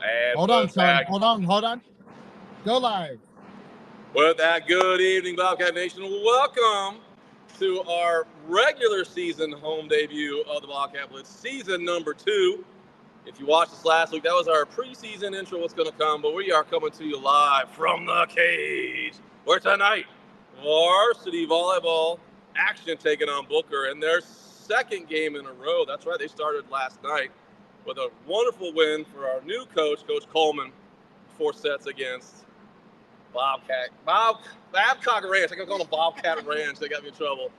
And Hold on, with son. that, Hold on. Go live. with that, good evening, Bobcat Nation. Welcome to our regular season home debut of the Bobcat Blitz, season number 2. If you watched us last week, that was our preseason intro, what's going to come, but we are coming to you live from the cage, where tonight, varsity volleyball action taking on Booker in their second game in a row. That's right, they started last night with a wonderful win for our new coach, Coach Coleman, 4 sets against Babcock Ranch. I can call them Bobcat Ranch. They got me in trouble.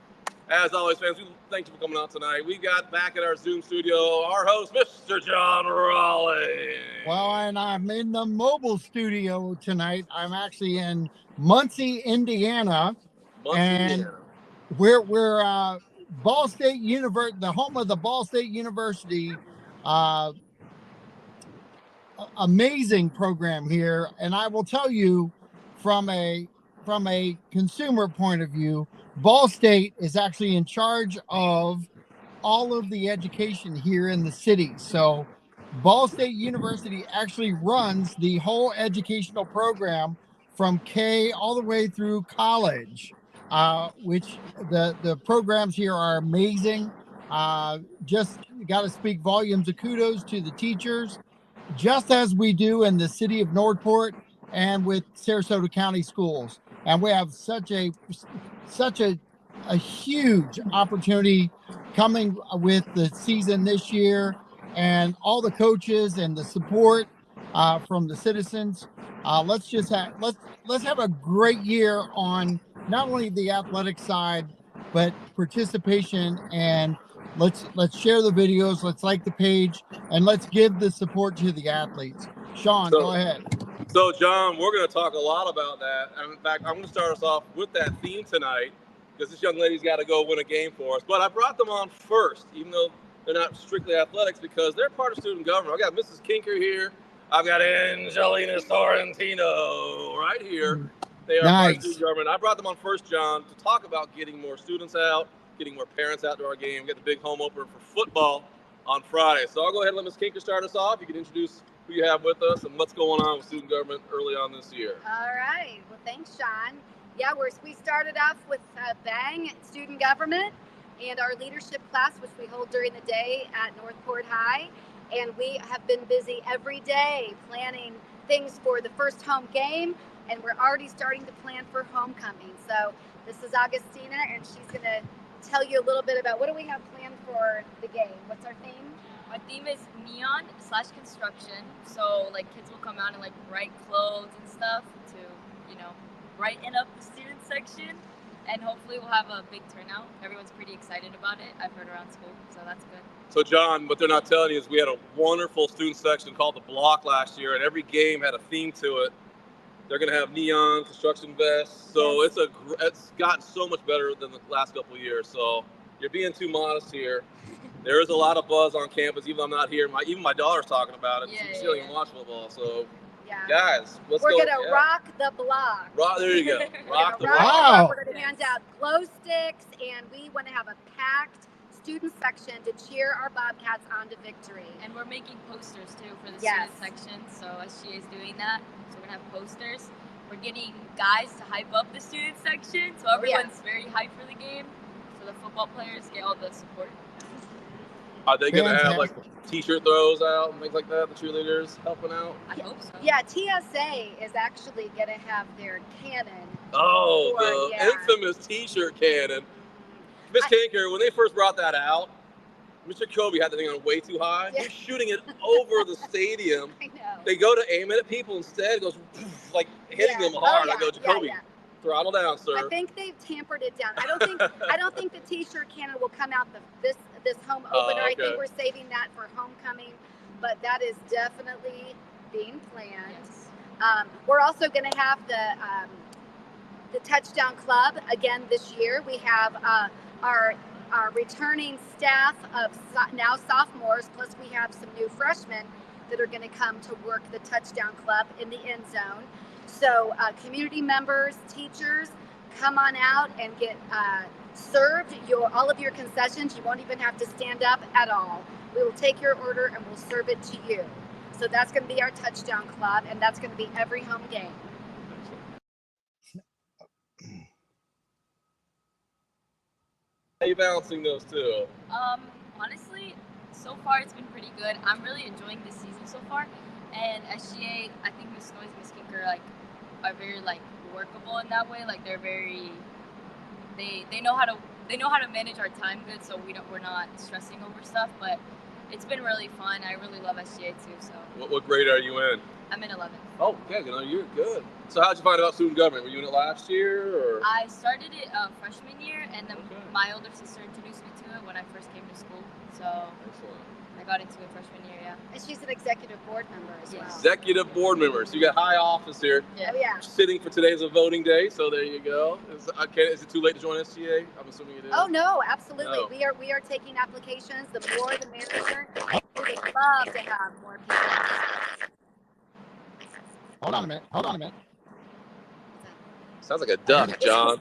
As always, fans, thank you for coming out tonight. We got back at our Zoom studio our host, Mr. John Raleigh. Well, and I'm in the mobile studio tonight. I'm actually in Muncie, Indiana, and Indiana. we're Ball State University, the home of the Ball State University. Uh, Amazing program here, and I will tell you from a consumer point of view, Ball State is actually in charge of all of the education here in the city. So Ball State University actually runs the whole educational program from K all the way through college, which the programs here are amazing. Just got to speak volumes of kudos to the teachers, just as we do in the city of Northport and with Sarasota County schools. And we have such a huge opportunity coming with the season this year, and all the coaches and the support from the citizens. Let's have a great year on not only the athletic side, but participation. And let's share the videos, let's like the page, and let's give the support to the athletes. Sean, go ahead. So, John, we're going to talk a lot about that. And in fact, I'm going to start us off with that theme tonight because this young lady's got to go win a game for us. But I brought them on first, even though they're not strictly athletics, because they're part of student government. I got Mrs. Kinker here. I've got Angelina Sorrentino right here. They are part of student government. I brought them on first, John, to talk about getting more students out, getting more parents out to our game, get the big home opener for football on Friday. So I'll go ahead and let Ms. Kinker start us off. You can introduce who you have with us and what's going on with student government early on this year. All right. Well, thanks, Sean. Yeah, we started off with a bang at student government and our leadership class, which we hold during the day at Northport High. And we have been busy every day planning things for the first home game, and we're already starting to plan for homecoming. So this is Augustina, and she's going to tell you a little bit about what do we have planned for the game. What's our theme? Our theme is neon/construction. So like kids will come out in like bright clothes and stuff to, brighten up the student section. And hopefully we'll have a big turnout. Everyone's pretty excited about it. I've heard around school, so that's good. So John, what they're not telling you is we had a wonderful student section called the Block last year, and every game had a theme to it. They're going to have neon construction vests. So it's gotten so much better than the last couple of years. So you're being too modest here. There is a lot of buzz on campus, even though I'm not here. Even my daughter's talking about it. She doesn't even watch football. So, guys, we're going to rock the block. There you go. Rock the block. Wow. We're going to hand out glow sticks, and we want to have a packed student section to cheer our Bobcats on to victory. And we're making posters, too, for the student section. So SGA is doing that. So we're going to have posters. We're getting guys to hype up the student section. So everyone's very hyped for the game. So the football players get all the support. Are they going to have like t-shirt throws out and things like that? The cheerleaders helping out? I hope so. Yeah, TSA is actually going to have their cannon. Oh, the infamous t-shirt cannon. Miss Kinker, when they first brought that out, Mr. Kobe had the thing on way too high. He's shooting it over the stadium. I know. They go to aim it at people instead. It goes like hitting them hard. I go, Jacoby, throttle down, sir. I think they've tampered it down. I don't think the t-shirt cannon will come out this home opener. I think we're saving that for homecoming, but that is definitely being planned. Yes. We're also going to have the touchdown club again this year. We have our returning staff of now sophomores, plus we have some new freshmen that are going to come to work the touchdown club in the end zone. So community members, teachers, come on out and get served all of your concessions. You won't even have to stand up at all. We will take your order and we'll serve it to you. So that's going to be our touchdown club, and that's going to be every home game. How are you balancing those two? Honestly, so far it's been pretty good. I'm really enjoying this season so far. And SGA, I think Miss Noise and Miss Kinker are very workable in that way. Like they're very they know how to manage our time good, so we're not stressing over stuff. But it's been really fun. I really love SGA too. So What grade are you in? I'm in 11th. Oh, yeah, you're good. So how'd you find out student government? Were you in it last year, or? I started it freshman year, and then my older sister introduced me to it when I first came to school. So Excellent. I got into it freshman year, yeah. And she's an executive board member as well. Executive board member. So you got high office here. Yeah. Oh, yeah. Sitting for today's a voting day, so there you go. Is it too late to join SGA? I'm assuming it is. Oh, no, absolutely. No. We are taking applications. The more, the merrier. We would love to have more people. Hold on a minute. Sounds like a duck, John.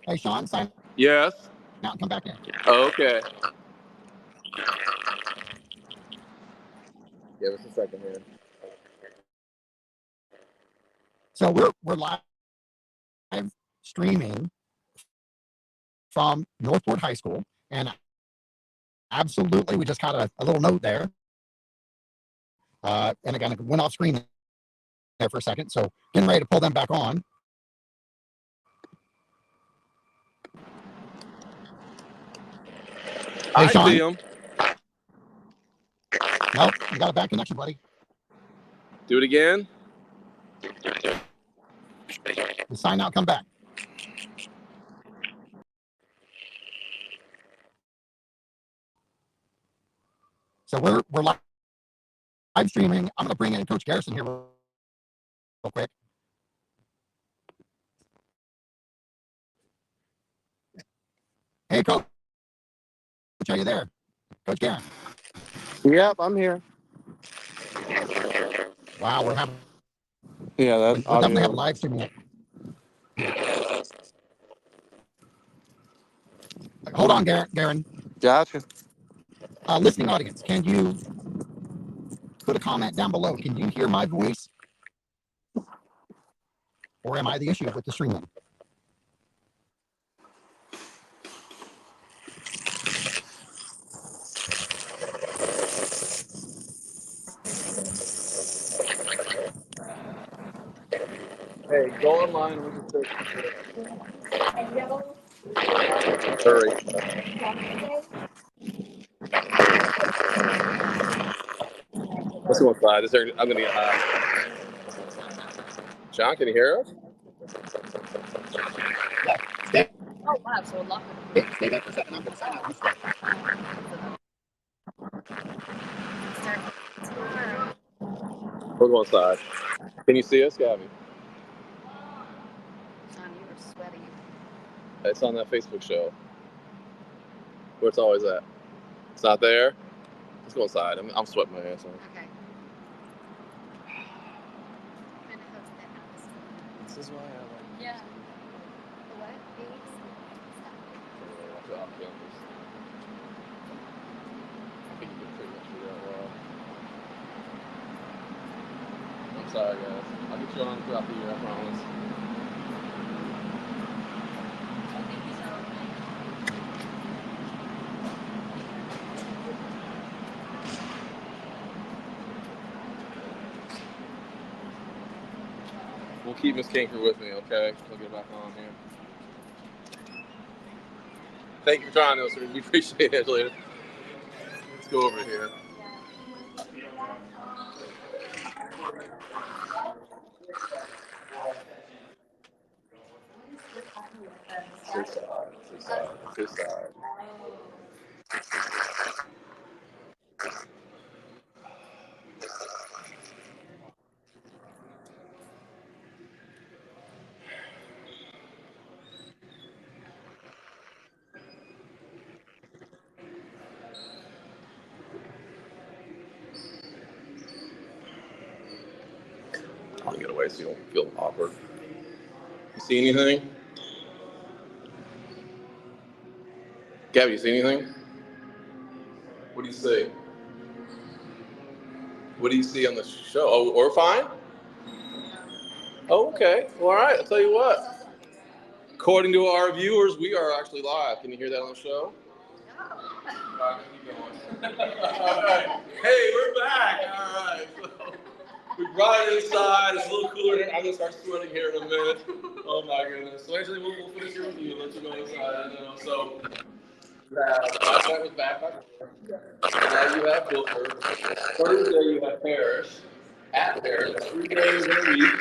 Hey, Sean, sign Yes. out and come back in. Okay. Give us a second here. So we're live streaming from Northport High School, and absolutely, we just got a little note there, and it kind of went off screen there for a second. So getting ready to pull them back on. Hey, I Sean. see him. Nope, you got a bad connection, buddy. Do it again. You sign out, come back. So we're live streaming. I'm going to bring in Coach Garrison here real quick. Hey, Coach. Are you there? Coach Garrison. Yep, I'm here. Wow, we're having Yeah, we're definitely having live streaming. Hold on, Garen. Gotcha. Listening audience, can you put a comment down below? Can you hear my voice? Or am I the issue with the streaming? Hey, go online. We can hurry. Let's go inside. I'm gonna get hot. John, can you hear us? Oh wow, so lock Stay there for a second. I'm going to sign out. We'll go inside. Can you see us, Gabby? John, you were sweating. It's on that Facebook show. Where it's always at. It's not there. Let's go inside. I'm sweating my ass off. Okay. I'm gonna host that episode. This is why I like. Yeah. The what? Babes? Watch out, campus. I think you can pretty much do that well. I'm sorry, guys. I'll get you on throughout the year, I promise. I think these are okay. We'll keep Miss Kinker with me, okay? We'll get back on here. Thank you for trying those. We appreciate it, later. Let's go over here. This side. I'll get away so you don't feel awkward. You see anything? Gabby, you see anything? What do you see? What do you see on the show? Oh, we're fine? Oh, okay. Well, all right. I'll tell you what. According to our viewers, we are actually live. Can you hear that on the show? All right, keep going. All right. Hey, we're back. All right. So we brought it inside. It's a little cooler here. I'm going to start sweating here in a minute. Oh, my goodness. So, actually, we'll finish your review and let you go inside. So, Bobcat was back by now you have Booker. Thursday, you have Paris. At Paris. 3 days in a week.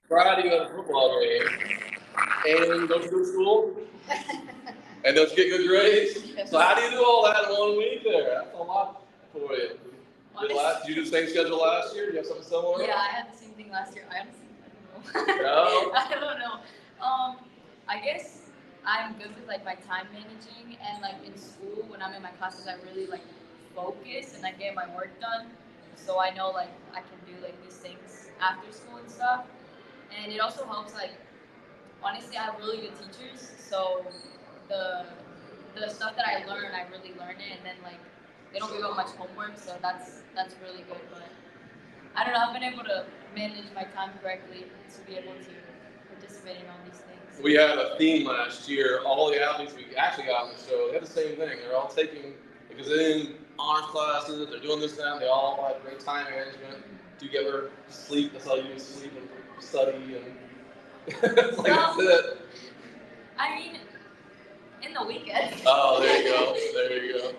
Friday, you have a football game. And don't you go to school? And don't you get good grades? So how do you do all that in 1 week there? That's a lot for you. Did you do the same schedule last year? Do you have something similar? Yeah, I had the same thing last year. I honestly don't know. No? I don't know. I guess I'm good with like my time managing, and like in school when I'm in my classes I really like focus and I get my work done. So I know like I can do like these things after school and stuff. And it also helps like honestly I have really good teachers, so the stuff that I learn I really learn it, and then like they don't give out much homework, so that's really good. But I don't know, I've been able to manage my time correctly to be able to participate in all these things. We had a theme last year. All the athletes we actually got on the show, they had the same thing. They're all taking, because they're in honors classes, they're doing this now, they all have great time management. Do you ever sleep? That's how you sleep and study, and it's like that's it. I mean, in the weekends. Oh, there you go. There you go.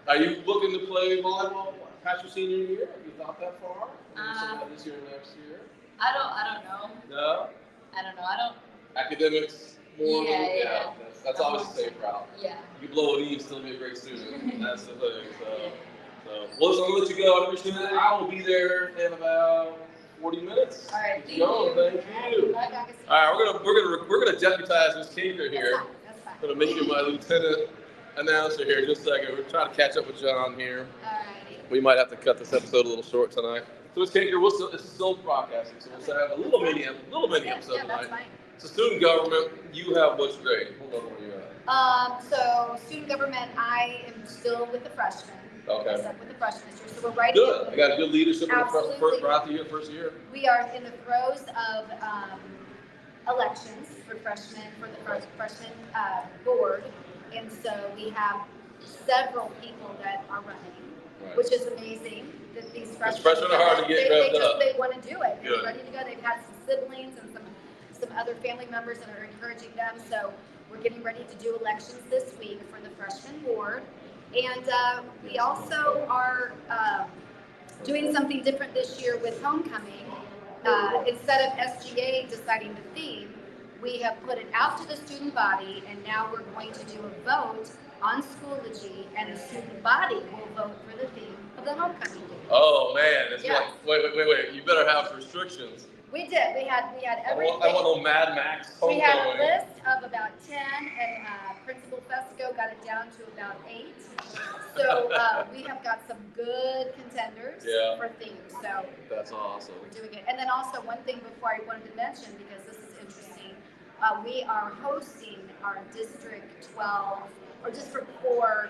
Are you looking to play volleyball past your senior year? Have you thought that far? This year or next year? I don't know. No? I don't know. Academics more? Yeah. That's always the safe route. Yeah. You blow an E and still be a great student. That's the thing. So well, listen, I'm gonna let you go. I appreciate it. I will be there in about 40 minutes. All right. Thank you. All right, we're gonna deputize Miss Tinker here. That's fine. I'm gonna make you my lieutenant announcer here in just a second. We're trying to catch up with John here. Alrighty. We might have to cut this episode a little short tonight. So Miss Tinker, it's still broadcasting, so we'll have a little mini episode Yeah, that's tonight. fine. So student government, you have which grade? Hold on, where you at? So student government, I am still with the freshmen. Okay. Stuck with the freshmen this year, so we're writing. Good. I got good leadership in the Absolutely. first year. We are in the throes of elections for freshmen, for the freshman board, and so we have several people that are running, Right. which is amazing. That these freshmen, freshmen are hard to get revved up. They want to do it. They're Good. ready to go. They've had some siblings and some other family members that are encouraging them. So we're getting ready to do elections this week for the freshman board. And we also are doing something different this year with homecoming. Instead of SGA deciding the theme, we have put it out to the student body, and now we're going to do a vote on Schoology, and the student body will vote for the theme of the homecoming theme. Oh man, it's Yeah. like, wait. You better have restrictions. We did. We had everything. I want no Mad Max We had a homecoming. list of about 10, and Principal Fesco got it down to about 8. So we have got some good contenders for themes. So That's awesome. we're doing it. And then also one thing before I wanted to mention, because this is interesting, we are hosting our District 12 or District 4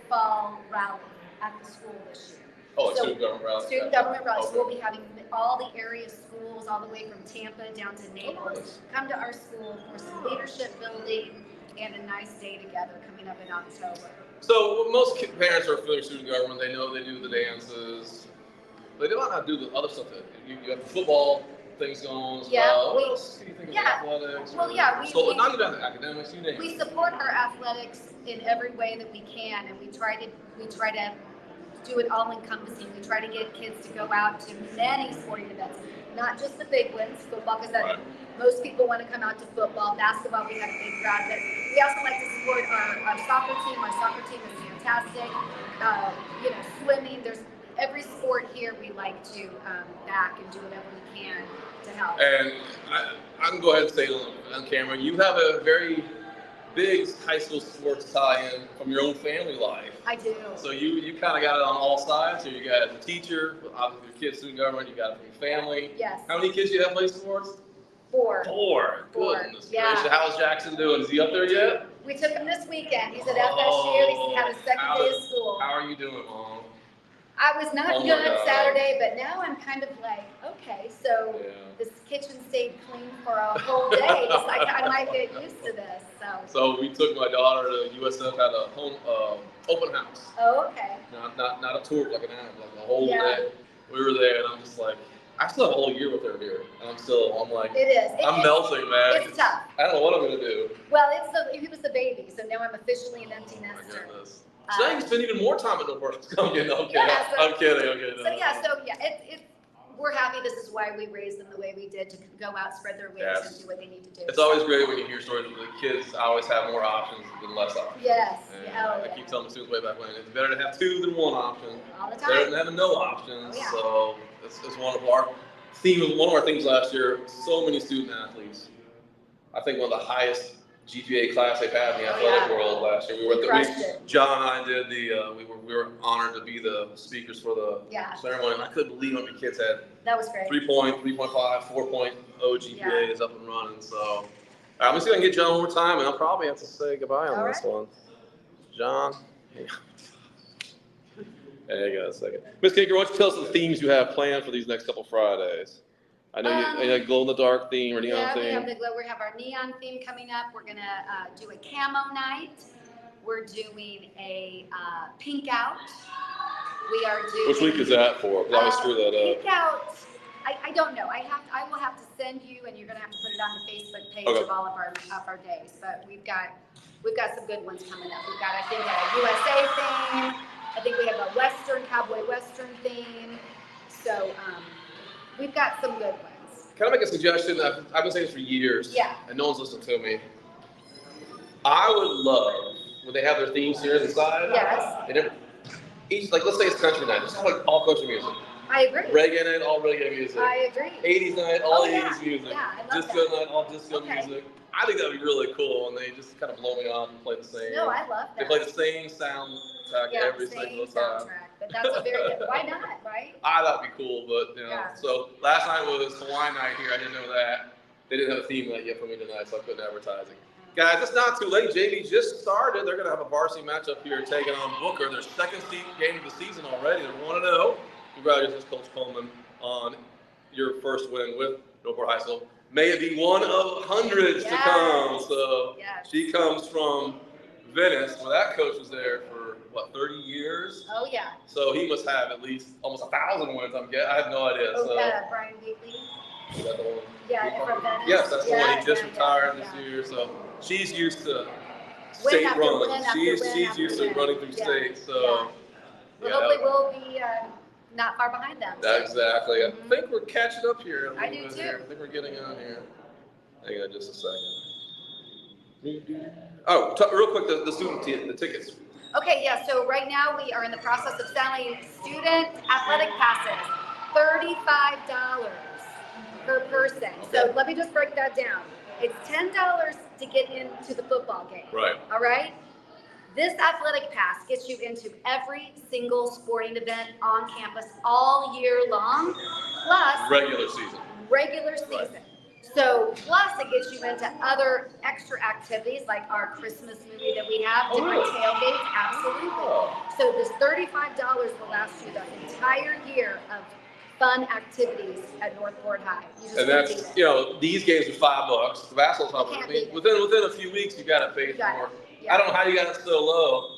fall rally at the school this year. Oh, So, student government rally. Student government rally. So Okay. we'll be having all the area schools, all the way from Tampa down to Naples, come to our school for some leadership building and a nice day together coming up in October. So most parents are familiar with student government. They know they do the dances. They might not do the other stuff. You have the football things going on as Yeah, well. we- What else do you think yeah. of athletics? Well, yeah, So we- not even academics, you name it. We support our athletics in every way that we can, and we try to do it all encompassing. We try to get kids to go out to many sporting events, not just the big ones, football, because Right. most people want to come out to football. Basketball, we have a big crowd, but we also like to support our soccer team. Our soccer team is fantastic. Swimming. There's every sport here we like to back and do whatever we can to help. And I can go ahead and say it on camera. You have a very big high school sports tie-in from your own family life. I do. So you kind of got it on all sides. So you got the teacher, obviously your kids student government. You got it from your family. Yes. How many kids do you have play sports? 4. 4. Four, Goodness yeah. gracious. How's Jackson doing? Is he up there yet? We took him this weekend. He's at FSU. He's had his second day of school. How are you doing, Mom? I was not Oh my good God. Saturday, but now I'm kind of like, okay, so Yeah. this kitchen stayed clean for a whole day. So I might get used to this. So we took my daughter to USF, had a home open house. Oh, okay. Not a tour like an app, like a whole Yeah. day. We were there, and I'm just like, I still have a whole year with her here, and I'm like, It is. I'm melting, man. It's tough. I don't know what I'm gonna do. Well, he was the baby, so now I'm officially an empty Oh my nester. goodness. So now you can spend even more time at Newport. I'm kidding. Yeah, I'm kidding. Okay. It's we're happy. This is why we raised them the way we did, to go out, spread their wings, Yes. and do what they need to do. It's always great when you hear stories of the kids always have more options than less options. Yes. And Oh, I keep telling the students way back when it's better to have two than one option. all the Better time. than having no options. Oh, yeah. So it's one of our things last year. So many student athletes. I think one of the highest GPA class they've had in the athletic world last year. We were Crushed it. John and I did we were honored to be the speakers for the ceremony, and I couldn't believe how many kids had That was great. 3.5, 4.0 GPAs up and running. So, all right, let me see if I can get John one more time, and I'll probably have to say goodbye on this one. John. There you go, a second. Ms. Kinker, why don't you tell us the themes you have planned for these next couple Fridays? I know you had glow in the dark theme or neon theme. Yeah, we have our neon theme coming up. We're gonna do a camo night. We're doing a pink out. We are doing. Which week is that for? Because I always screw that up. Pink out. I don't know. I will have to send you, and you're gonna have to put it on the Facebook page of all of our days. But we've got some good ones coming up. We've got, I think, a USA theme. I think we have a Western cowboy Western theme. So we've got some good ones. Can I make a suggestion? I've been saying this for years. Yeah. And no one's listened to me. I would love when they have their themes here inside. Yes. Each, like, let's say it's country night. Just have like all country music. I agree. Reggae night, all reggae music. I agree. 80s night, all 80s music. Yeah, I love disco that. night, all disco music. I think that'd be really cool, and they just kind of blow me off and play the same. No, I love that. They play the same soundtrack every single time. But that's a very good. Why not, right? That'd be cool, but you know. Yeah. So last night was Hawaiian night here. I didn't know that. They didn't have a theme night yet for me tonight, so I couldn't advertise it. Guys, it's not too late. JV just started. They're gonna have a varsity matchup here, taking on Booker. Their second game of the season already. They're 1-0. Congratulations, Coach Coleman, on your first win with Newport High School. May it be one of hundreds to come. So she comes from Venice, where that coach was there for, 30 years? Oh, yeah. So he must have at least almost 1,000 wins, I have no idea. Brian Wheatley. Is that the one? Yeah, from Venice. Yes, that's the one. He just retired this year. So she's used to state runs. She's used to running through state. So hopefully we'll be not far behind them. Exactly. I think we're catching up here. I do too. I think we're getting on here. Hang on just a second. Oh, real quick, the student the tickets. Okay, yeah. So right now we are in the process of selling student athletic passes, $35 per person. So let me just break that down. It's $10 to get into the football game. Right. All right. This athletic pass gets you into every single sporting event on campus all year long, plus regular season. Right. So plus it gets you into other extra activities like our Christmas movie that we have, different tailgates, absolutely. So this $35 will last you the entire year of fun activities at Northport High. And that's, these games are $5. The basketball time. Within a few weeks, you got to pay for. Yeah. I don't know how you got it so low.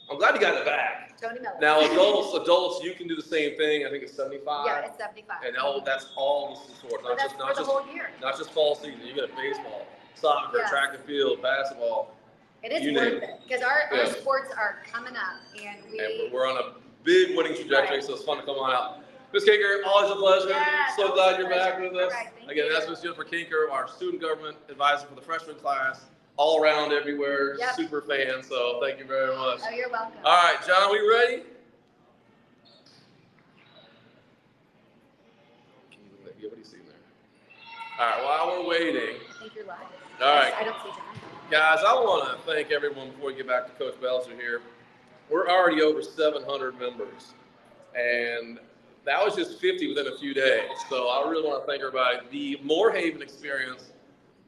I'm glad you got it back. Tony Miller. Now adults, you can do the same thing. I think it's 75. Yeah, it's 75. And that's all the sports, not just whole year. Not just fall season. You got baseball, soccer, track and field, basketball. It is worth it because our sports are coming up, and we're on a big winning trajectory. So it's fun to come on out. Ms. Kinker, always a pleasure. So glad you're back with us. Again, that's Ms. Jennifer Kinker, our student government advisor for the freshman class. All around, everywhere, super fan. So thank you very much. Oh, you're welcome. All right, John, we ready? What do you see there? All right, while we're waiting. I think you're live. All right. I don't see John. Guys, I want to thank everyone before we get back to Coach Belcher here. We're already over 700 members. And that was just 50 within a few days. So I really want to thank everybody. The Moorhaven experience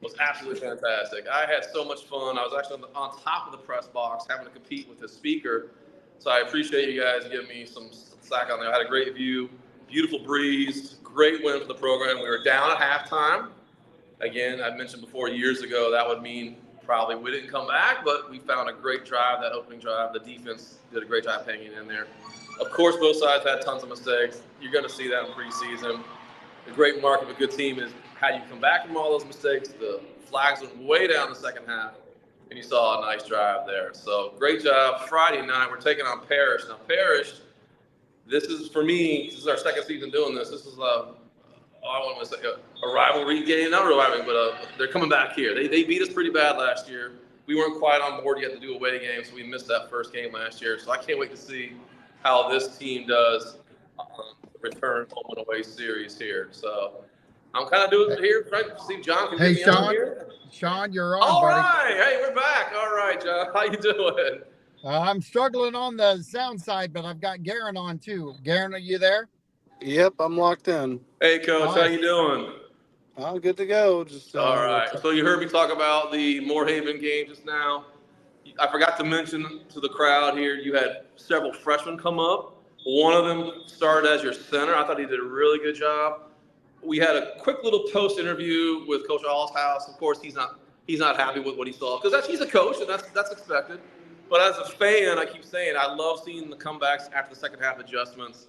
was absolutely fantastic. I had so much fun. I was actually on top of the press box having to compete with the speaker. So I appreciate you guys giving me some sack on there. I had a great view, beautiful breeze, great win for the program. We were down at halftime. Again, I mentioned before years ago that would mean probably we didn't come back, but we found a great drive, that opening drive. The defense did a great job hanging in there. Of course, both sides had tons of mistakes. You're going to see that in preseason. The great mark of a good team is how you come back from all those mistakes. The flags went way down the second half, and you saw a nice drive there. So great job. Friday night, we're taking on Parrish. Now, Parrish, this is, for me, this is our second season doing this. This is I want to say a rivalry game, not a rivalry, but they're coming back here. They beat us pretty bad last year. We weren't quite on board yet to do away games, so we missed that first game last year. So I can't wait to see how this team does return home and away series here. So I'm kind of doing it here. Frank, see if John can get me on here. Sean, you're on, All buddy. right. Hey, we're back. All right, John. How you doing? I'm struggling on the sound side, but I've got Garen on too. Garen, are you there? Yep, I'm locked in. Hey, Coach. How you doing? I'm good to go. Just all right. So you heard me talk about the Moorhaven game just now. I forgot to mention to the crowd here, you had several freshmen come up. One of them started as your center. I thought he did a really good job. We had a quick little post interview with Coach Allshouse. Of course, he's not happy with what he saw because he's a coach and that's expected. But as a fan, I keep saying I love seeing the comebacks after the second half adjustments.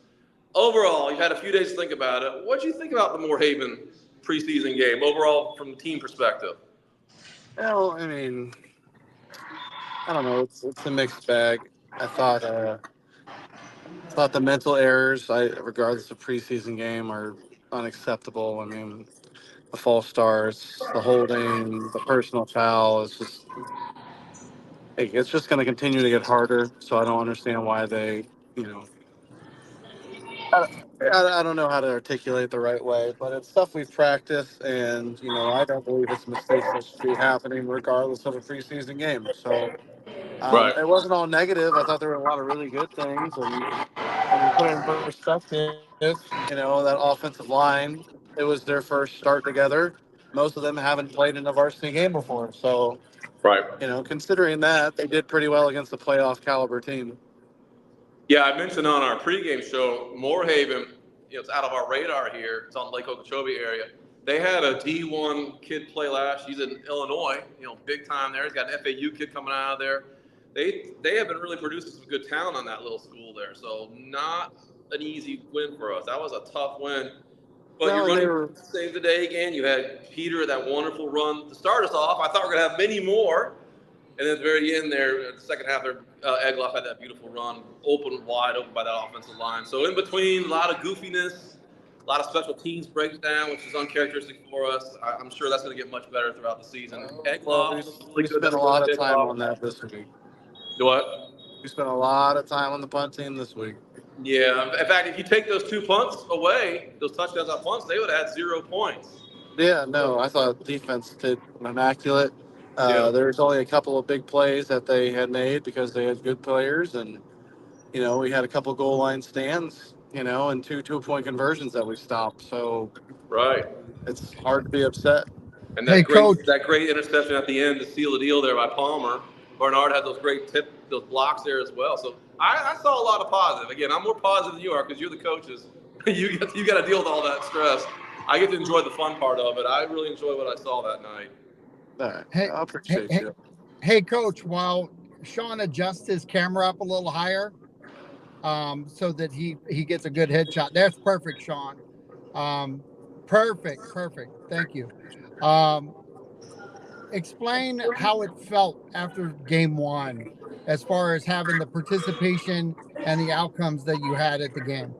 Overall, you've had a few days to think about it. What do you think about the Moorhaven preseason game overall from the team perspective? Well, I mean, I don't know. It's a mixed bag. I thought the mental errors, regardless of preseason game, are unacceptable. I mean, the false starts, the holding, the personal foul. It's just going to continue to get harder. So I don't understand why they, I don't know how to articulate the right way, but it's stuff we've practiced, and I don't believe it's mistakes that should be happening regardless of a preseason game. So Right. it wasn't all negative. I thought there were a lot of really good things, and when you put it in perspective, that offensive line, it was their first start together. Most of them haven't played in a varsity game before, so right. Considering that, they did pretty well against a playoff caliber team. Yeah, I mentioned on our pregame show, Moorhaven, it's out of our radar here. It's on Lake Okeechobee area. They had a D1 kid play last. He's in Illinois, big time there. He's got an FAU kid coming out of there. They have been really producing some good talent on that little school there. So not an easy win for us. That was a tough win. But you're running save the day again. You had Peter, that wonderful run to start us off. I thought we were going to have many more. And then at the very end there, the second half, Egloff had that beautiful run, wide open by that offensive line. So in between, a lot of goofiness, a lot of special teams breakdown, which is uncharacteristic for us. I'm sure that's going to get much better throughout the season. We spent a lot of time on that this week. What? We spent a lot of time on the punt team this week. Yeah. In fact, if you take those 2 punts away, those touchdowns on punts, they would have had 0 points. Yeah, no, I thought defense did immaculate. There's only a couple of big plays that they had made because they had good players, and we had a couple goal line stands, and 2 2-point conversions that we stopped. So right, it's hard to be upset. And that great interception at the end to seal the deal there by Palmer. Bernard had those those blocks there as well. So I saw a lot of positive. Again, I'm more positive than you are because you're the coaches. you got to deal with all that stress. I get to enjoy the fun part of it. I really enjoy what I saw that night. Hey, I appreciate you. Hey, Coach, while Sean adjusts his camera up a little higher so that he gets a good headshot. That's perfect, Sean. Perfect. Thank you. Explain how it felt after game 1 as far as having the participation and the outcomes that you had at the game.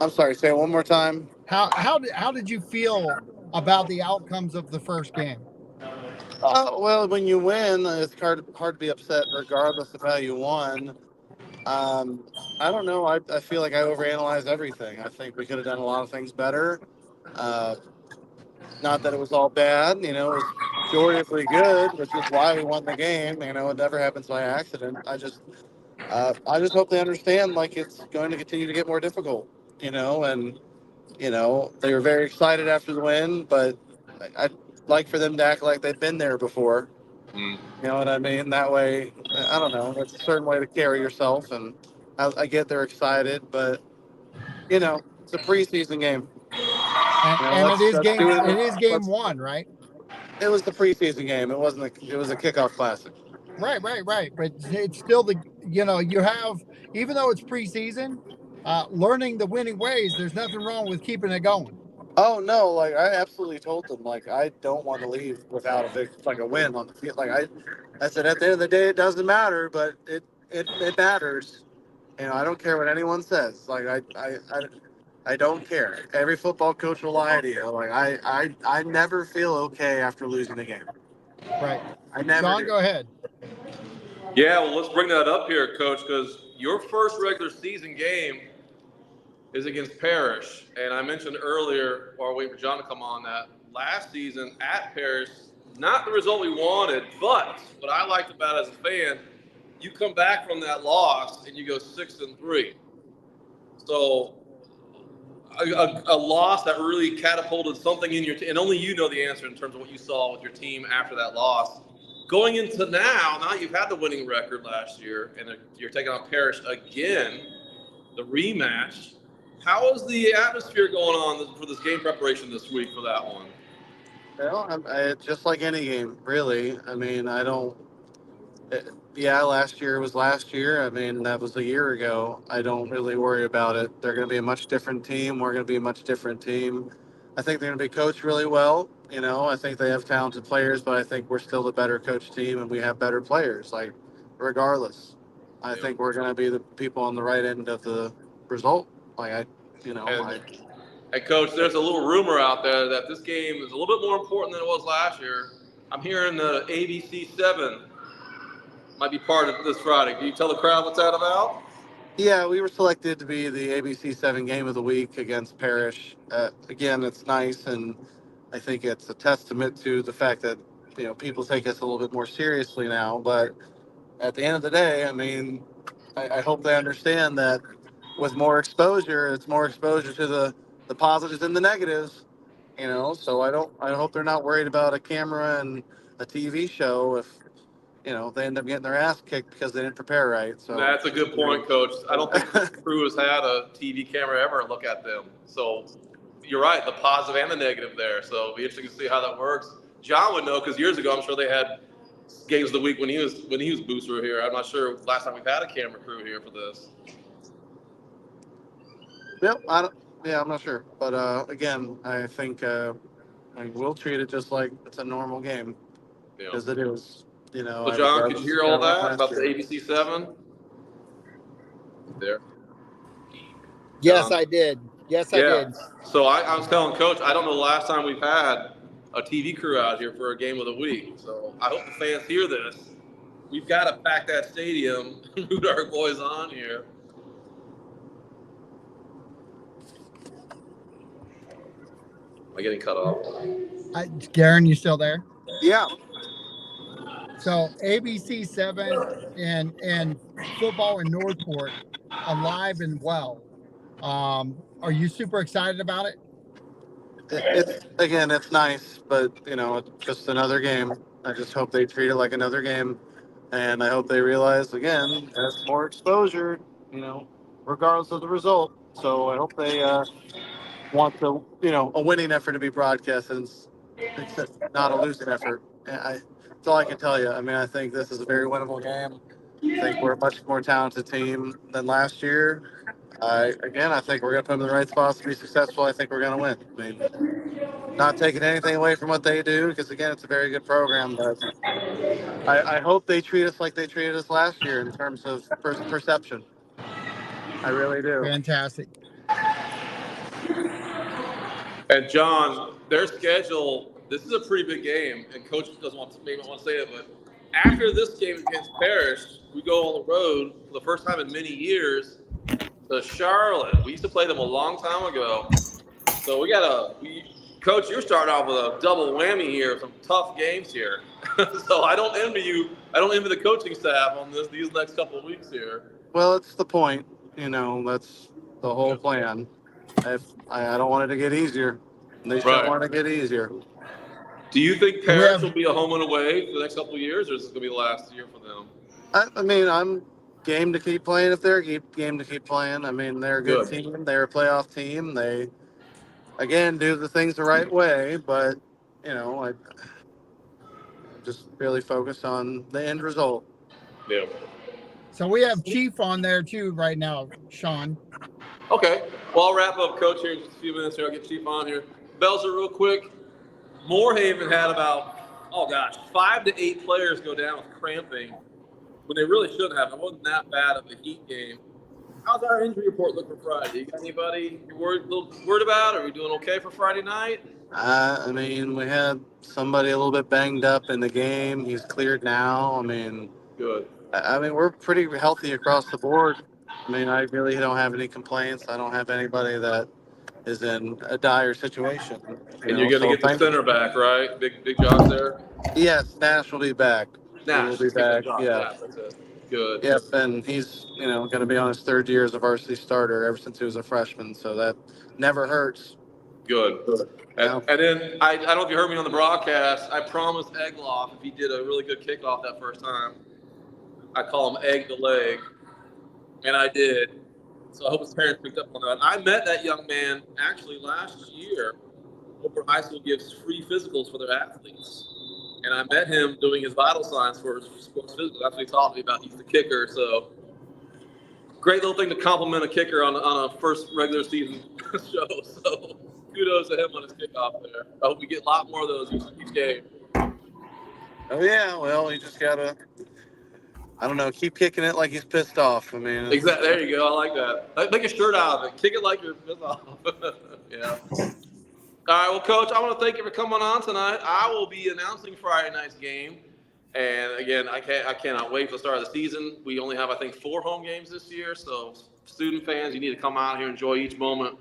I'm sorry, say it one more time. How did you feel about the outcomes of the first game? Well, when you win, it's hard to be upset regardless of how you won. I don't know. I feel like I overanalyze everything. I think we could have done a lot of things better. Not that it was all bad. It was joyously good, which is why we won the game. It never happens by accident. I just hope they understand, like, it's going to continue to get more difficult, and, they were very excited after the win, but I'd like for them to act like they've been there before. You know what I mean? That way, I don't know, it's a certain way to carry yourself, and I get they're excited, but it's a preseason game. And it is Let's game. do It is game let's, one, right? It was the preseason game. It wasn't. It was a kickoff classic. Right. But it's still you have, even though it's preseason, learning the winning ways. There's nothing wrong with keeping it going. Oh no! Like I absolutely told them, like I don't want to leave without a win on the field. Like I said, at the end of the day, it doesn't matter, but it matters. I don't care what anyone says. Like I don't care. Every football coach will lie to you. Like I never feel okay after losing a game. Right. I never John, do. go ahead. Yeah, well, let's bring that up here, Coach, because your first regular season game is against Parrish. And I mentioned earlier, while waiting for John to come on, that last season at Parrish, not the result we wanted, but what I liked about it as a fan, you come back from that loss and you go 6-3. So a loss that really catapulted something in your team, and only you know the answer in terms of what you saw with your team after that loss. Going into now you've had the winning record last year, and you're taking on Parrish again, the rematch. How is the atmosphere going on for this game preparation this week for that one? Well, just like any game, really. I mean, I don't. Yeah, last year was last year. I mean, that was a year ago. I don't really worry about it. They're going to be a much different team. We're going to be a much different team. I think they're going to be coached really well. I think they have talented players, but I think we're still the better coach team, and we have better players. Like, regardless, I think we're going to be the people on the right end of the result. Like, And Coach, there's a little rumor out there that this game is a little bit more important than it was last year. I'm hearing the ABC 7 might be part of this Friday. Can you tell the crowd what's that about? Yeah, we were selected to be the ABC 7 game of the week against Parrish. Again, it's nice, and I think it's a testament to the fact that people take us a little bit more seriously now. But at the end of the day, I mean, I hope they understand that with more exposure, it's more exposure to the positives and the negatives. So I hope they're not worried about a camera and a TV show if they end up getting their ass kicked because they didn't prepare right. So That's a good point, Coach. I don't think this crew has had a TV camera ever look at them. So you're right, the positive and the negative there. So it'll be interesting to see how that works. John would know because years ago, I'm sure they had games of the week when he was booster here. I'm not sure last time we've had a camera crew here for this. Yep, I'm not sure, but again, I think we'll treat it just like it's a normal game as it is. So John, could you hear all that about the ABC 7? There. Yes, I did. I did. So I was telling Coach, I don't know the last time we've had a TV crew out here for a game of the week. So I hope the fans hear this. We've got to pack that stadium and root our boys on here. Am I getting cut off? Garen, you still there? Yeah. So ABC 7 and football in Northport, alive and well. Are you super excited about it? It's nice, but it's just another game. I just hope they treat it like another game, and I hope they realize again there's more exposure, regardless of the result. So I hope they want a winning effort to be broadcast and not a losing effort. That's all I can tell you. I mean, I think this is a very winnable game. I think we're a much more talented team than last year. I think we're going to put them in the right spots to be successful. I think we're going to win. I mean, not taking anything away from what they do, because, again, it's a very good program. But I hope they treat us like they treated us last year in terms of perception. I really do. Fantastic. And John, their schedule, this is a pretty big game, and Coach maybe not want to say it, but after this game against Parrish, we go on the road for the first time in many years to Charlotte. We used to play them a long time ago. So Coach, you're starting off with a double whammy here, some tough games here. So I don't envy you. I don't envy the coaching staff on these next couple of weeks here. Well, it's the point. That's the whole plan. I don't want it to get easier. They don't want it to get easier. Do you think Parrish will be a home and away for the next couple of years, or is this going to be the last year for them? I mean, I'm game to keep playing if they're game to keep playing. I mean, they're a good Good. team. They're a playoff team. They, again, do the things the right way, but, I just really focus on the end result. Yeah. So we have Chief on there too right now, Sean. Okay. Well, I'll wrap up, Coach, here in just a few minutes here. I'll get Chief on here. Belzer, real quick. Moorhaven had about, 5 to 8 players go down with cramping when they really shouldn't have. It wasn't that bad of a heat game. How's our injury report look for Friday? You got anybody you're a little worried about? Are we doing okay for Friday night? I mean, we had somebody a little bit banged up in the game. He's cleared now. I mean, Good. we're pretty healthy across the board. I mean, I really don't have any complaints. I don't have anybody that is in a dire situation. And you're going to so get the center back, right? Big Josh there? Yes, Nash will be back. Nash. He will be back. Josh. Yeah. That's it. Good. Yep, and he's going to be on his 3rd year as a varsity starter ever since he was a freshman. So that never hurts. Good. Yeah. And then I don't know if you heard me on the broadcast. I promised Egloff if he did a really good kickoff that first time, I call him Egg the Leg, and I did. So I hope his parents picked up on that. I met that young man actually last year. Newport High School gives free physicals for their athletes. And I met him doing his vital signs for his sports physical. That's what he taught me about. He's the kicker. So great little thing to compliment a kicker on a first regular season show. So kudos to him on his kickoff there. I hope we get a lot more of those each game. Oh, yeah. Well, he just got to, I don't know, keep kicking it like he's pissed off. I mean, Exactly. There you go. I like that. Make a shirt out of it. Kick it like you're pissed off. Yeah. All right, well, Coach, I want to thank you for coming on tonight. I will be announcing Friday night's game, and again, I cannot wait for the start of the season. We only have, I think, 4 home games this year, so student fans, you need to come out here and enjoy each moment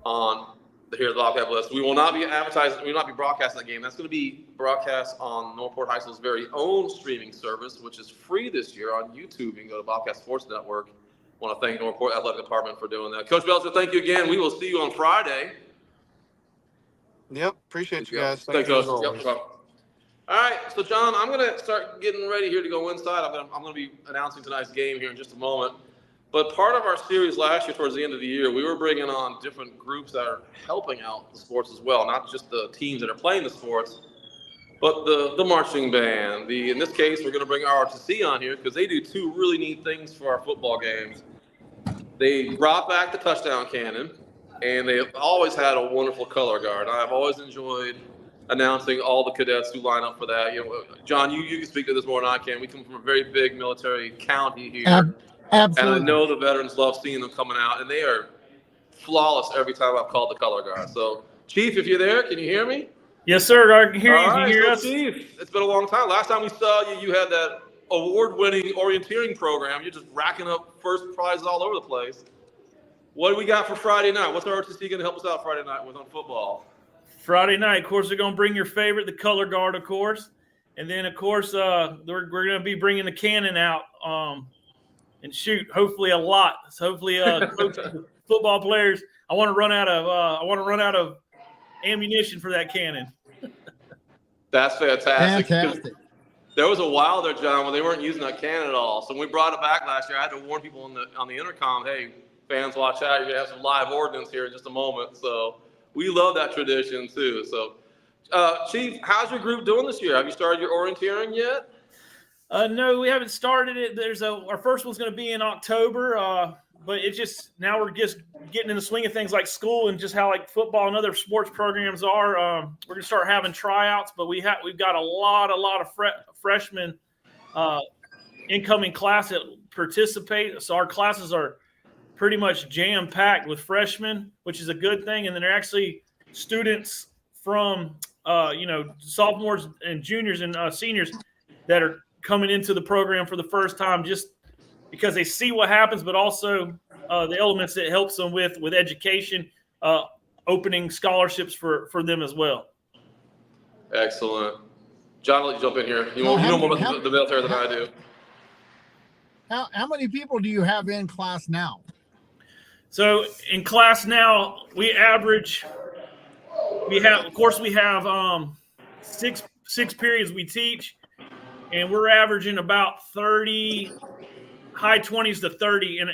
on the Bobcat list. We will not be advertising. We will not be broadcasting the game. That's going to be broadcast on Northport High School's very own streaming service, which is free this year on YouTube. You can go to Bobcat Sports Network. I want to thank Northport Athletic Department for doing that. Coach Belzer, thank you again. We will see you on Friday. Yep, appreciate you guys. Thanks, Coach. Yep. All right, so John, I'm gonna start getting ready here to go inside. I'm gonna be announcing tonight's game here in just a moment. But part of our series last year, towards the end of the year, we were bringing on different groups that are helping out the sports as well, not just the teams that are playing the sports, but the marching band. In this case, we're gonna bring ROTC on here because they do 2 really neat things for our football games. They brought back the touchdown cannon. And they've always had a wonderful color guard. I've always enjoyed announcing all the cadets who line up for that. John, you can speak to this more than I can. We come from a very big military county here. Absolutely. And I know the veterans love seeing them coming out, and they are flawless every time I've called the color guard. So, Chief, if you're there, can you hear me? Yes, sir. I can hear you. All Can you hear us? Chief, it's been a long time. Last time we saw you, you had that award-winning orienteering program. You're just racking up first prizes all over the place. What do we got for Friday night? What's ROTC going to help us out Friday night with on football? Friday night, of course, they're going to bring your favorite, the color guard, of course. And then, of course, we're going to be bringing the cannon out and shoot, hopefully a lot. So hopefully, football players, I want to run out of ammunition for that cannon. That's fantastic. Fantastic. There was a while there, John, when they weren't using that cannon at all. So when we brought it back last year, I had to warn people on the intercom, hey, fans, watch out. You're going to have some live ordnance here in just a moment. So we love that tradition, too. So, Chief, how's your group doing this year? Have you started your orienteering yet? No, we haven't started it. Our first one's going to be in October, but it's just now we're just getting in the swing of things like school and just how like football and other sports programs are. We're going to start having tryouts, but we've got a lot of freshmen incoming class that participate. So our classes are pretty much jam-packed with freshmen, which is a good thing. And then they're actually students from, sophomores and juniors and seniors that are coming into the program for the first time just because they see what happens, but also the elements that helps them with education, opening scholarships for them as well. Excellent. John, I'll let you jump in here. You know more about the military than I do. How many people do you have in class now? So in class now, we have six periods we teach, and we're averaging about 30 high 20s to 30 in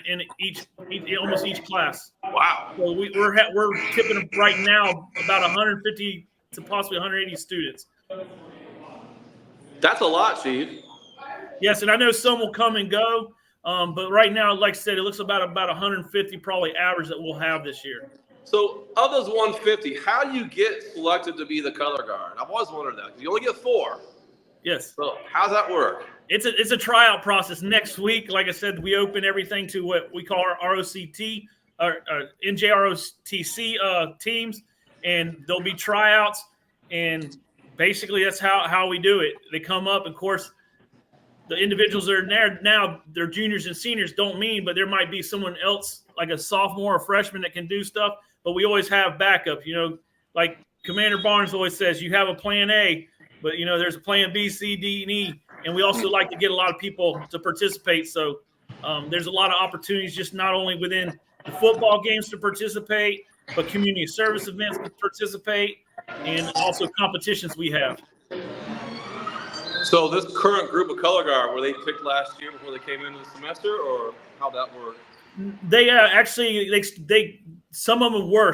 almost each class. Wow. So we're tipping right now about 150 to possibly 180 students. That's a lot, Chief. Yes, and I know some will come and go, but right now, like I said, it looks about 150 probably average that we'll have this year. So of those 150, how do you get selected to be the color guard? I've always wondered that because you only get 4. Yes. So how's that work? It's a tryout process. Next week, like I said, we open everything to what we call our ROCT, NJROTC teams, and there'll be tryouts, and basically that's how we do it. They come up, of course. The individuals that are there now, they're juniors and seniors, don't mean, but there might be someone else like a sophomore or freshman that can do stuff. But we always have backup, like Commander Barnes always says, you have a plan A, but there's a plan B, C, D, and E. And we also like to get a lot of people to participate. So there's a lot of opportunities, just not only within the football games to participate, but community service events to participate, and also competitions we have. So this current group of color guard, were they picked last year before they came into the semester, or how'd that work? They actually some of them were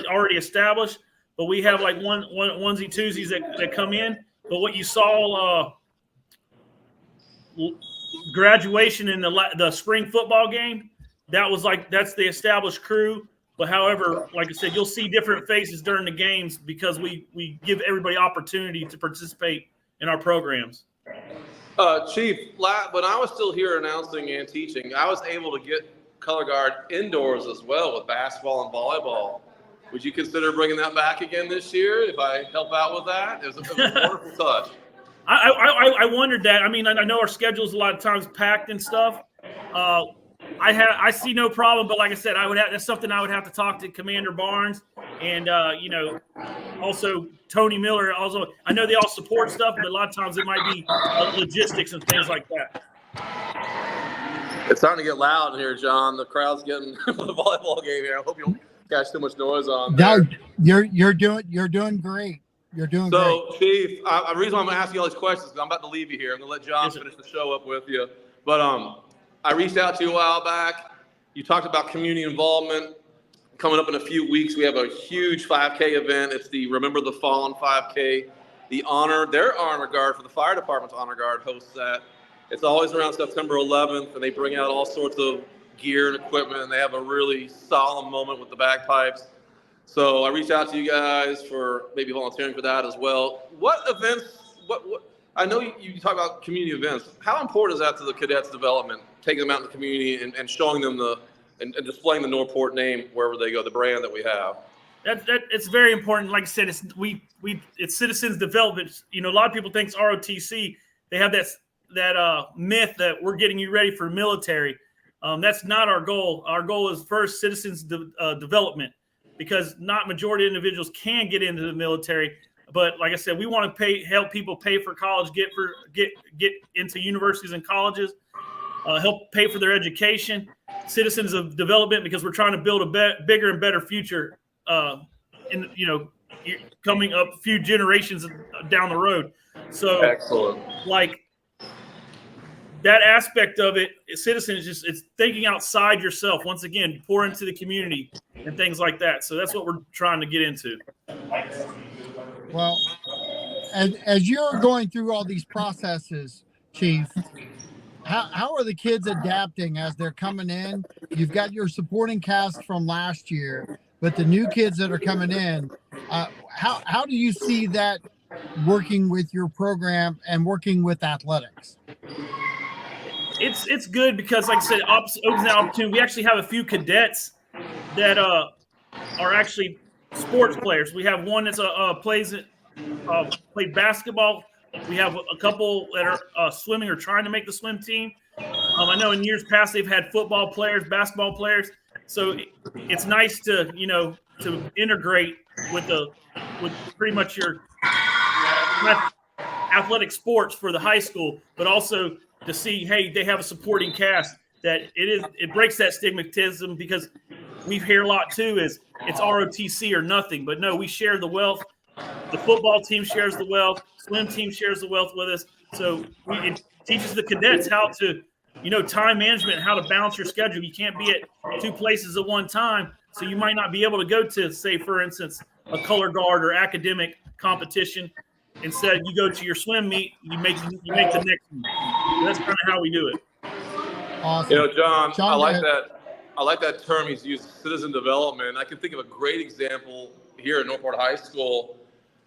already established, but we have like onesie twosies that come in. But what you saw graduation in the spring football game, that's the established crew. But however, like I said, you'll see different faces during the games because we give everybody opportunity to participate in our programs. Chief, when I was still here announcing and teaching, I was able to get color guard indoors as well with basketball and volleyball. Would you consider bringing that back again this year if I help out with that? It was a wonderful touch. I wondered that. I mean, I know our schedule's a lot of times packed and stuff. I see no problem, but like I said, that's something I would have to talk to Commander Barnes and also Tony Miller. Also, I know they all support stuff, but a lot of times it might be logistics and things like that. It's starting to get loud in here, John. The crowd's getting the volleyball game here. I hope you don't catch too much noise on there. No, you're doing great. You're doing great. So, Chief, the reason I'm going to ask you all these questions is because I'm about to leave you here. I'm going to let John finish the show up with you. But I reached out to you a while back. You talked about community involvement. Coming up in a few weeks, we have a huge 5K event. It's the Remember the Fallen 5K. Their honor guard for the fire department's honor guard hosts that. It's always around September 11th, and they bring out all sorts of gear and equipment, and they have a really solemn moment with the bagpipes. So I reached out to you guys for maybe volunteering for that as well. What events, I know you talk about community events. How important is that to the cadets' development, taking them out in the community and showing them and displaying the Northport name wherever they go, the brand that we have? It's very important. Like I said, it's citizens development. A lot of people think it's ROTC. They have that myth that we're getting you ready for military. That's not our goal. Our goal is first citizens development, because not majority of individuals can get into the military. But like I said, we want to help people pay for college, get into universities and colleges, help pay for their education, citizens of development, because we're trying to build a bigger and better future coming up few generations down the road. So excellent. Like that aspect of it, citizen is it's thinking outside yourself. Once again, pour into the community and things like that. So that's what we're trying to get into. Well, as you're going through all these processes, Chief, how are the kids adapting as they're coming in? You've got your supporting cast from last year, but the new kids that are coming in, how do you see that working with your program and working with athletics? It's good because, like I said, opens the opportunity. We actually have a few cadets that are actually sports players. We have one that's played basketball. We have a couple that are swimming or trying to make the swim team. I know in years past they've had football players, basketball players. So it's nice to integrate with pretty much your athletic sports for the high school, but also to see, hey, they have a supporting cast that it breaks that stigmatism, because we hear a lot too is it's ROTC or nothing, but no, we share the wealth. The football team shares the wealth, swim team shares the wealth with us. So it teaches the cadets how to time management and how to balance your schedule. You can't be at two places at one time, so you might not be able to go to, say, for instance, a color guard or academic competition. Instead, you go to your swim meet, you make the next meet. That's kind of how we do it. Awesome. John, I like that. I like that term he's used, citizen development. I can think of a great example here at Northport High School.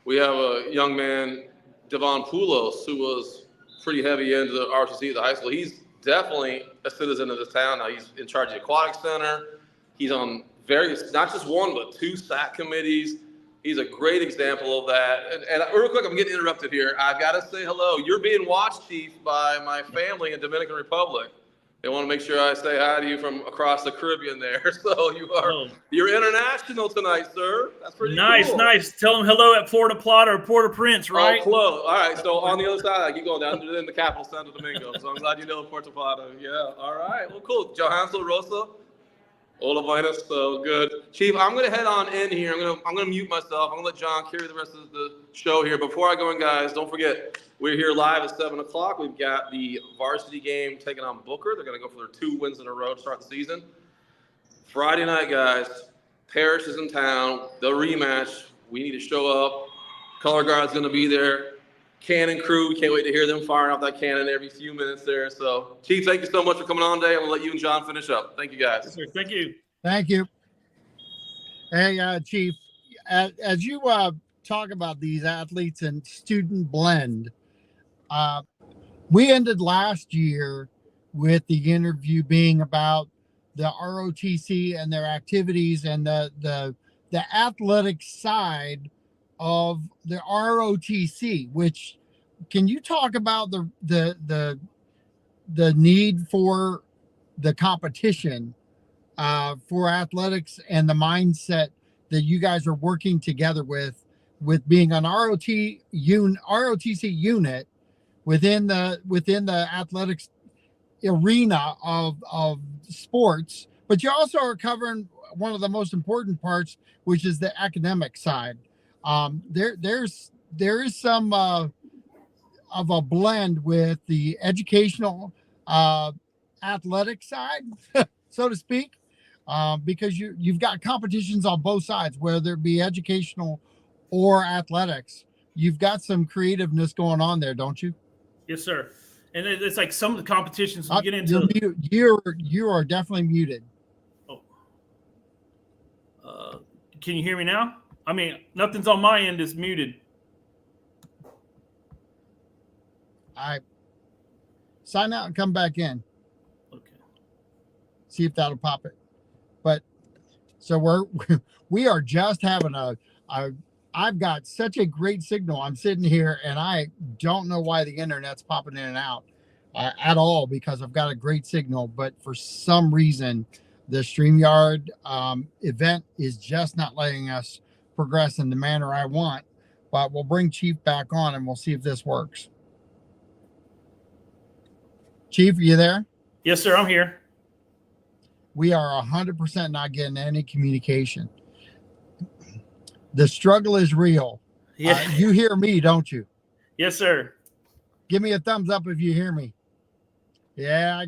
We have a young man, Devon Poulos, who was pretty heavy into the ROTC at the high school. He's definitely a citizen of this town now. He's in charge of the aquatic center. He's on various, not just one, but 2 SAC committees. He's a great example of that. And real quick, I'm getting interrupted here. I've got to say hello. You're being watched, Chief, by my family in Dominican Republic. They want to make sure I say hi to you from across the Caribbean there. So you're international tonight, sir. That's pretty cool. Nice. Tell them hello at Florida Plata or Port-au-Prince, right? Oh, close. All right. So on the other side, I keep going down to the capital, Santo Domingo. So I'm glad you know Puerto Plata. Yeah. All right. Well, cool. Johansson Rosa. Hola, buenas. So good. Chief, I'm going to head on in here. I'm going to mute myself. I'm going to let John carry the rest of the show here. Before I go in, guys, don't forget, we're here live at 7 o'clock. We've got the varsity game taking on Booker. They're going to go for their 2 wins in a row to start the season. Friday night, guys, Parrish is in town. The rematch. We need to show up. Color guard's going to be there. Cannon crew, we can't wait to hear them firing off that cannon every few minutes there. So, Chief, thank you so much for coming on today. I'm going to let you and John finish up. Thank you, guys. Yes, sir. Thank you. Thank you. Hey, Chief, as you talk about these athletes and student blend, we ended last year with the interview being about the ROTC and their activities and the athletic side of the ROTC, which can you talk about the need for the competition for athletics and the mindset that you guys are working together with being an ROTC unit within the athletics arena of sports, but you also are covering one of the most important parts, which is the academic side. There is some of a blend with the educational athletic side, so to speak, because you've got competitions on both sides, whether it be educational or athletics. You've got some creativeness going on there, don't you? Yes, sir. And it's like some of the competitions we get into. You are definitely muted. Oh. Can you hear me now? I mean, nothing's on my end is muted. I sign out and come back in. Okay. See if that'll pop it. But so we are just having I've got such a great signal. I'm sitting here and I don't know why the internet's popping in and out at all, because I've got a great signal, but for some reason the StreamYard event is just not letting us progress in the manner I want. But we'll bring Chief back on and we'll see if this works. Chief, are you there? Yes, sir. I'm here. We are 100% not getting any communication. The struggle is real. Yeah. You hear me, don't you? Yes, sir. Give me a thumbs up if you hear me. Yeah,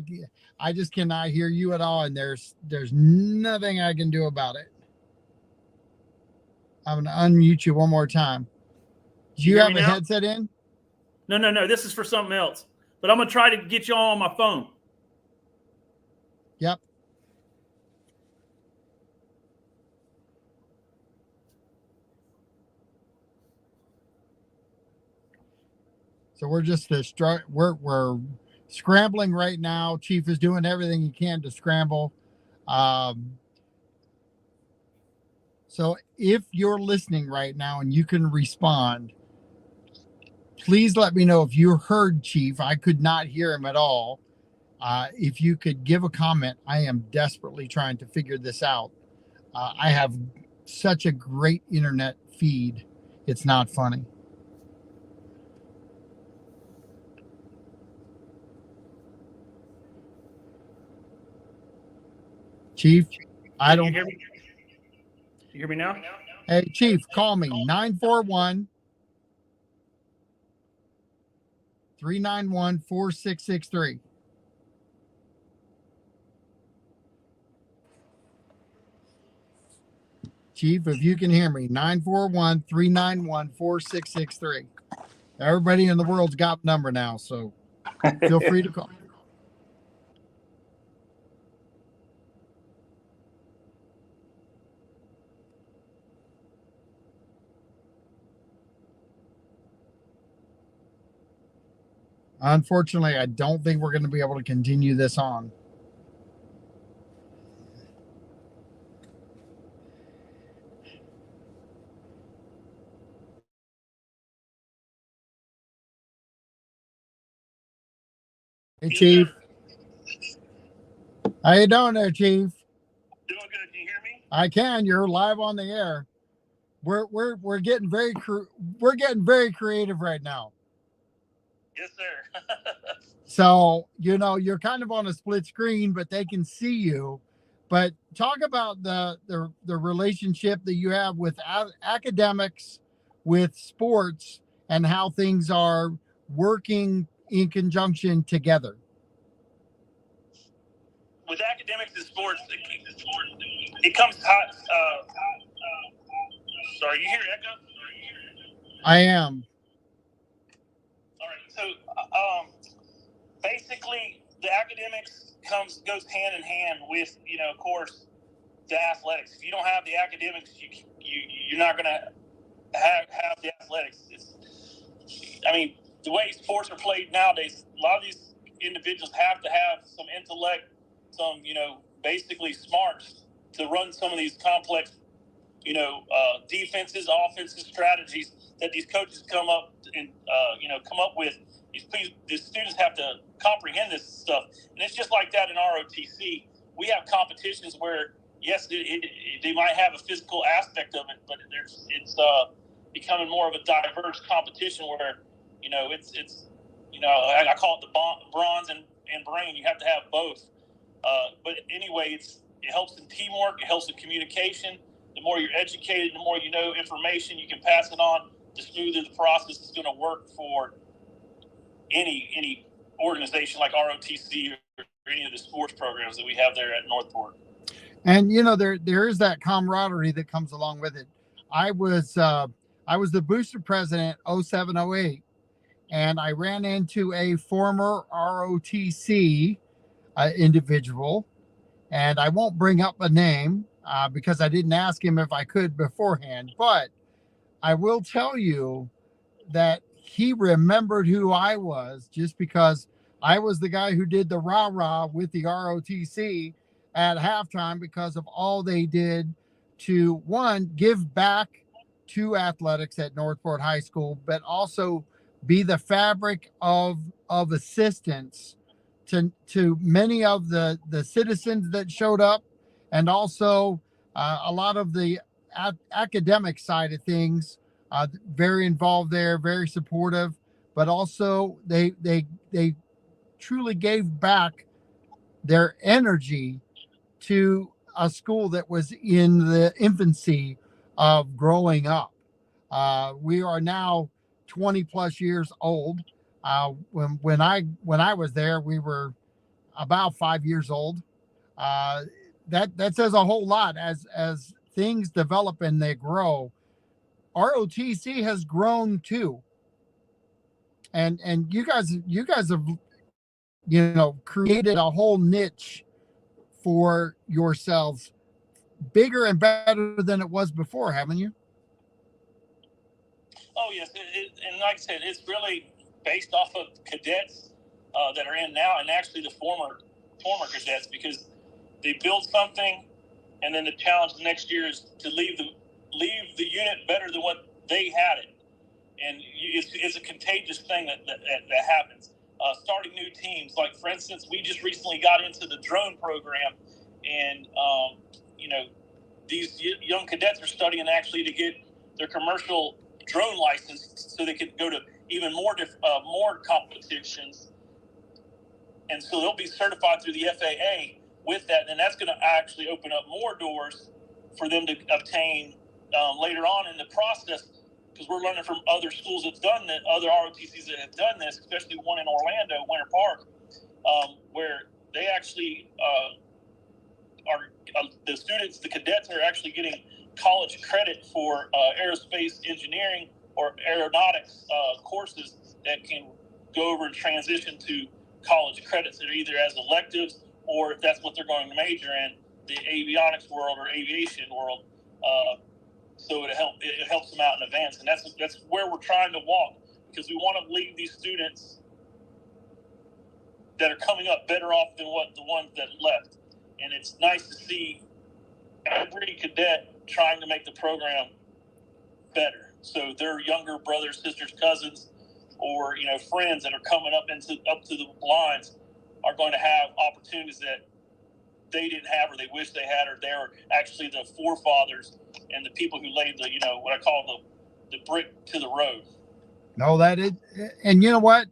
I just cannot hear you at all, and there's nothing I can do about it. I'm going to unmute you one more time. Do you have a headset in? No. This is for something else. But I'm going to try to get you all on my phone. Yep. So we're just we're scrambling right now. Chief is doing everything he can to scramble. So if you're listening right now and you can respond, please let me know if you heard Chief. I could not hear him at all. If you could give a comment, I am desperately trying to figure this out. I have such a great internet feed. It's not funny. Chief, I don't. You hear me? You hear me now? Hey, Chief, call me 941-391-4663. Chief, if you can hear me, 941-391-4663. Everybody in the world's got the number now, so feel free to call. Unfortunately, I don't think we're going to be able to continue this on. Hey, Chief. How you doing there, Chief? Doing good. Can you hear me? I can. You're live on the air. We're getting very creative right now. Yes, sir. So, you're kind of on a split screen, but they can see you. But talk about the relationship that you have with academics, with sports, and how things are working in conjunction together. With academics and sports, it comes hot. Sorry, you hear echo? I am. All right. So, basically, the academics goes hand in hand with, of course, the athletics. If you don't have the academics, you're not going to have the athletics. The way sports are played nowadays, a lot of these individuals have to have some intellect, some, basically smarts to run some of these complex, defenses, offenses, strategies that these coaches come up with. These students have to comprehend this stuff. And it's just like that in ROTC. We have competitions where, yes, they might have a physical aspect of it, but it's becoming more of a diverse competition where, I call it the bronze and brain. You have to have both. But anyway, it helps in teamwork. It helps in communication. The more you're educated, the more you know information, you can pass it on. The smoother the process is going to work for any organization like ROTC or any of the sports programs that we have there at Northport. And there is that camaraderie that comes along with it. I was the booster president 0708, and I ran into a former ROTC individual, and I won't bring up a name because I didn't ask him if I could beforehand, but I will tell you that he remembered who I was just because I was the guy who did the rah-rah with the ROTC at halftime because of all they did to, one, give back to athletics at Northport High School, but also be the fabric of assistance to many of the citizens that showed up, and also a lot of the academic side of things. Very involved there, very supportive, but also they truly gave back their energy to a school that was in the infancy of growing up. We are now 20 plus years old. When I was there, we were about 5 years old. That says a whole lot as things develop and they grow. ROTC has grown too, and you guys have created a whole niche for yourselves, bigger and better than it was before, haven't you? Oh yes, and like I said, it's really based off of cadets that are in now, and actually the former cadets, because they build something, and then the challenge the next year is to leave the unit better than what they had it, and it's a contagious thing that happens. Starting new teams, like for instance, we just recently got into the drone program, and these young cadets are studying actually to get their commercial drone license so they could go to even more competitions, and so they'll be certified through the FAA with that, and that's going to actually open up more doors for them to obtain later on in the process, because we're learning from other schools that's done that, other ROTCs that have done this, especially one in Orlando, Winter Park, where they actually are the cadets are actually getting college credit for aerospace engineering or aeronautics courses that can go over and transition to college credits that are either as electives or if that's what they're going to major in, the avionics world or aviation world. So it helps them out in advance, and that's where we're trying to walk, because we want to leave these students that are coming up better off than what the ones that left. And it's nice to see every cadet trying to make the program better. So their younger brothers, sisters, cousins, or friends that are coming up to the lines are going to have opportunities that they didn't have or they wish they had, or they're actually the forefathers and the people who laid the what I call the brick to the road. No, that is, and you know what?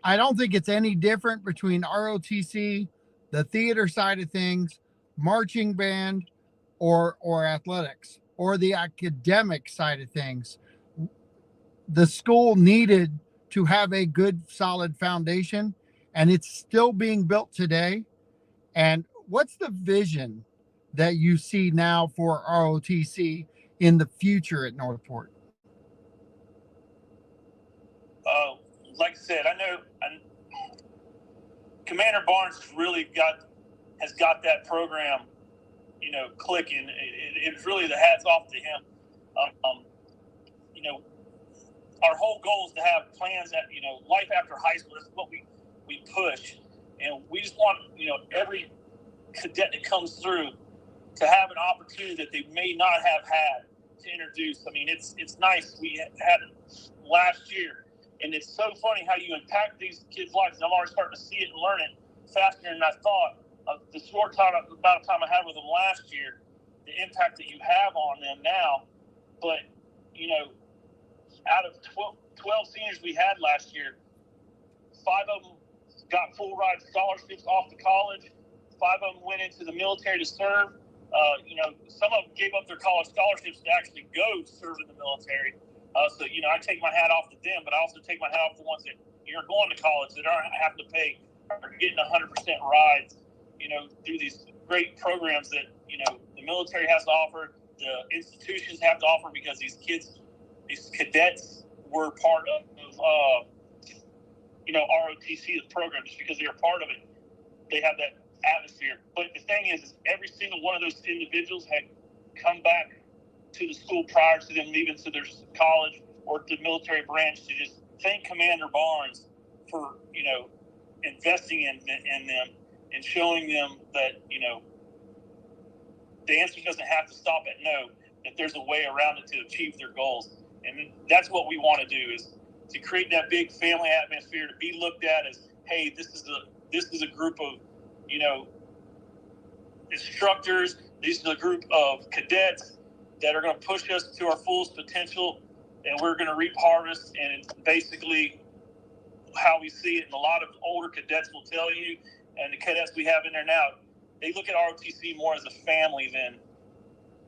I don't think it's any different between ROTC, the theater side of things, marching band, or athletics, or the academic side of things. The school needed to have a good, solid foundation, and it's still being built today. And what's the vision that you see now for ROTC in the future at Northport? Like I said, I know Commander Barnes has got that program, clicking. It's really the hats off to him. Our whole goal is to have plans that, life after high school. That's what we push. And we just want, every cadet that comes through to have an opportunity that they may not have had to introduce. I mean, it's nice. We had it last year, and it's so funny how you impact these kids' lives. And I'm already starting to see it and learn it faster than I thought. The short amount of time I had with them last year, the impact that you have on them now. But, out of 12 seniors we had last year, 5 of them got full ride scholarships off to college. 5 of them went into the military to serve. Some of them gave up their college scholarships to actually go serve in the military. So I take my hat off to them, but I also take my hat off to the ones that are going to college that aren't having to pay or getting 100% rides, through these great programs that, the military has to offer, the institutions have to offer, because these cadets were part of ROTC, the program, just because they are part of it. They have that atmosphere. But the thing is every single one of those individuals had come back to the school prior to them leaving to their college or to the military branch to just thank Commander Barnes for, investing in them and showing them that, the answer doesn't have to stop at no, that there's a way around it to achieve their goals. And that's what we want to do, is to create that big family atmosphere, to be looked at as, hey, this is a group of, instructors. These are a group of cadets that are going to push us to our fullest potential, and we're going to reap harvest. And it's basically how we see it. And a lot of older cadets will tell you, and the cadets we have in there now, they look at ROTC more as a family than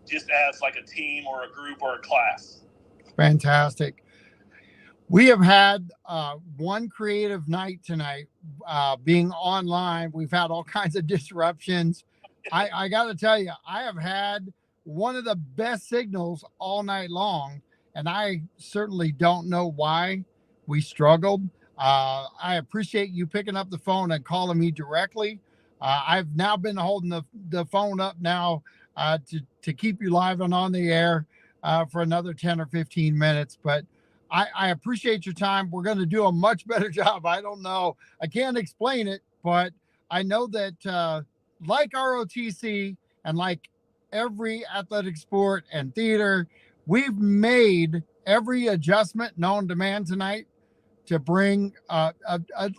just as like a team or a group or a class. Fantastic. We have had one creative night tonight, being online. We've had all kinds of disruptions. I got to tell you, I have had one of the best signals all night long, and I certainly don't know why we struggled. I appreciate you picking up the phone and calling me directly. I've now been holding the phone up now to keep you live and on the air for another 10 or 15 minutes. But I appreciate your time. We're going to do a much better job. I don't know. I can't explain it, but I know that like ROTC and like every athletic sport and theater, we've made every adjustment known to man tonight to bring at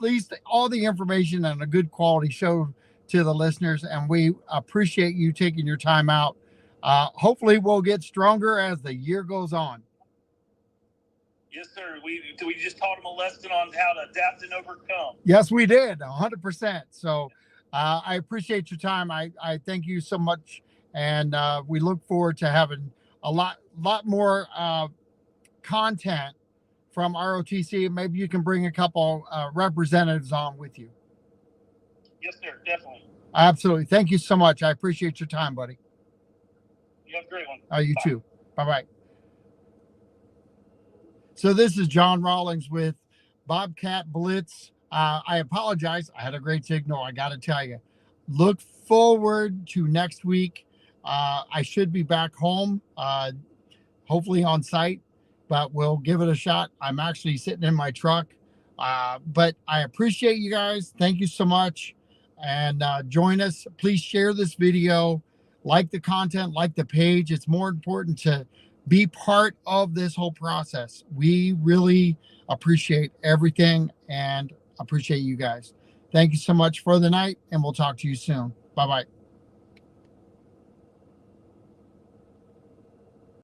least all the information and a good quality show to the listeners. And we appreciate you taking your time out. Hopefully we'll get stronger as the year goes on. Yes, sir. We just taught them a lesson on how to adapt and overcome. Yes, we did. 100%. So I appreciate your time. I thank you so much. And we look forward to having a lot more content from ROTC. Maybe you can bring a couple representatives on with you. Yes, sir. Definitely. Absolutely. Thank you so much. I appreciate your time, buddy. Yes, You have a great one. You Bye. too. Bye-bye. So this is John Rawlings with Bobcat Blitz. I apologize. I had a great signal. I got to tell you. Look forward to next week. I should be back home, hopefully on site, but we'll give it a shot. I'm actually sitting in my truck. But I appreciate you guys. Thank you so much. And join us. Please share this video. Like the content, like the page. It's more important to be part of this whole process. We really appreciate everything and appreciate you guys. Thank you so much for the night, and we'll talk to you soon. Bye-bye.